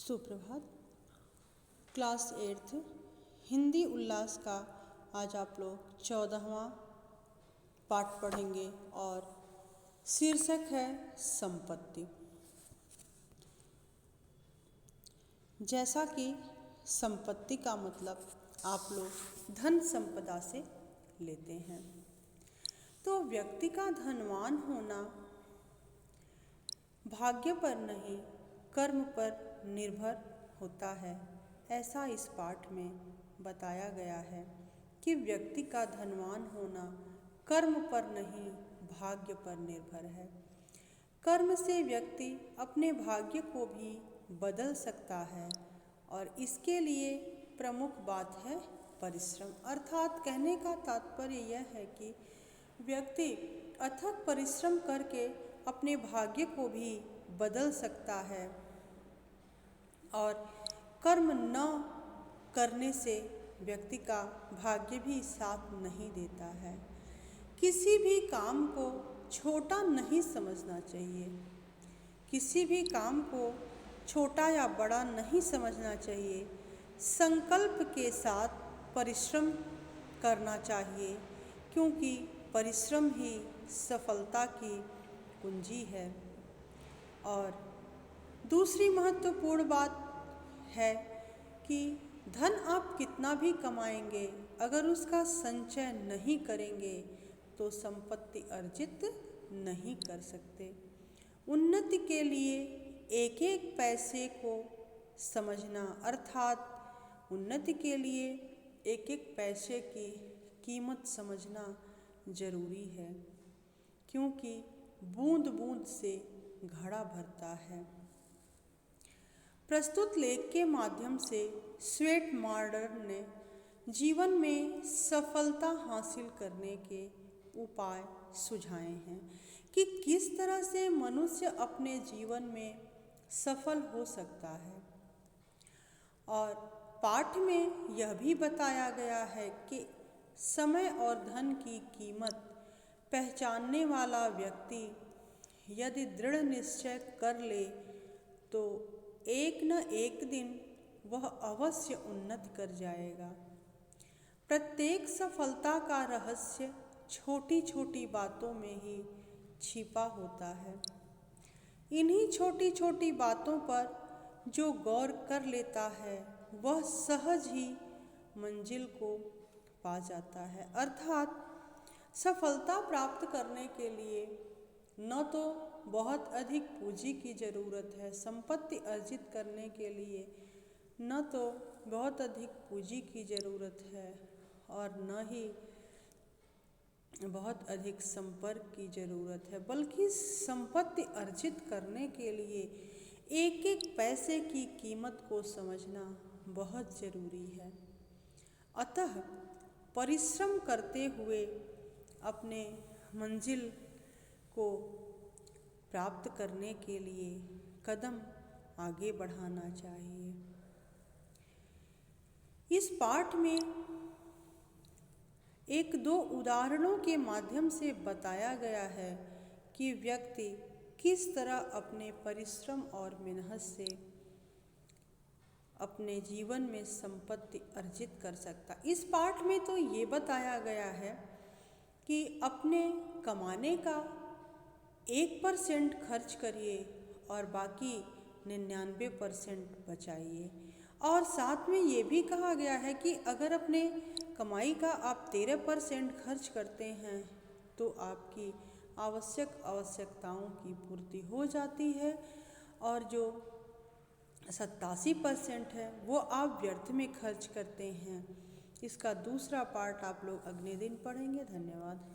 सुप्रभात। Class 8th Hindi उल्लास का आज आप लोग 14वां पाठ पढ़ेंगे और शीर्षक है संपत्ति। जैसा कि संपत्ति का मतलब आप लोग धन संपदा से लेते हैं, तो व्यक्ति का धनवान होना भाग्य पर नहीं कर्म पर निर्भर होता है। ऐसा इस पाठ में बताया गया है कि व्यक्ति का धनवान होना कर्म पर नहीं भाग्य पर निर्भर है। कर्म से व्यक्ति अपने भाग्य को भी बदल सकता है और इसके लिए प्रमुख बात है परिश्रम। अर्थात कहने का तात्पर्य यह है कि व्यक्ति अथक परिश्रम करके अपने भाग्य को भी बदल सकता है और कर्म न करने से व्यक्ति का भाग्य भी साथ नहीं देता है। किसी भी काम को छोटा नहीं समझना चाहिए, किसी भी काम को छोटा या बड़ा नहीं समझना चाहिए। संकल्प के साथ परिश्रम करना चाहिए, क्योंकि परिश्रम ही सफलता की कुंजी है। और दूसरी महत्वपूर्ण बात है कि धन आप कितना भी कमाएंगे, अगर उसका संचय नहीं करेंगे तो संपत्ति अर्जित नहीं कर सकते। उन्नति के लिए एक एक पैसे को समझना, अर्थात उन्नति के लिए एक एक पैसे की कीमत समझना जरूरी है, क्योंकि बूंद बूंद से घड़ा भरता है। प्रस्तुत लेख के माध्यम से स्वेट मार्डर ने जीवन में सफलता हासिल करने के उपाय सुझाए हैं कि किस तरह से मनुष्य अपने जीवन में सफल हो सकता है। और पाठ में यह भी बताया गया है कि समय और धन की कीमत पहचानने वाला व्यक्ति यदि दृढ़ निश्चय कर ले तो एक न एक दिन वह अवश्य उन्नति कर जाएगा। प्रत्येक सफलता का रहस्य छोटी छोटी बातों में ही छिपा होता है। इन्हीं छोटी छोटी बातों पर जो गौर कर लेता है वह सहज ही मंजिल को पा जाता है। अर्थात सफलता प्राप्त करने के लिए न तो बहुत अधिक पूंजी की ज़रूरत है, संपत्ति अर्जित करने के लिए न तो बहुत अधिक पूंजी की ज़रूरत है और न ही बहुत अधिक संपर्क की ज़रूरत है, बल्कि संपत्ति अर्जित करने के लिए एक एक पैसे की कीमत को समझना बहुत ज़रूरी है। अतः परिश्रम करते हुए अपने मंजिल को प्राप्त करने के लिए कदम आगे बढ़ाना चाहिए। इस पाठ में एक दो उदाहरणों के माध्यम से बताया गया है कि व्यक्ति किस तरह अपने परिश्रम और मेहनत से अपने जीवन में संपत्ति अर्जित कर सकता। इस पाठ में तो ये बताया गया है कि अपने कमाने का 1% खर्च करिए और बाकी 99% बचाइए। और साथ में ये भी कहा गया है कि अगर अपने कमाई का आप 13% खर्च करते हैं तो आपकी आवश्यकताओं की पूर्ति हो जाती है और जो 87% है वो आप व्यर्थ में खर्च करते हैं। इसका दूसरा पार्ट आप लोग अगले दिन पढ़ेंगे। धन्यवाद।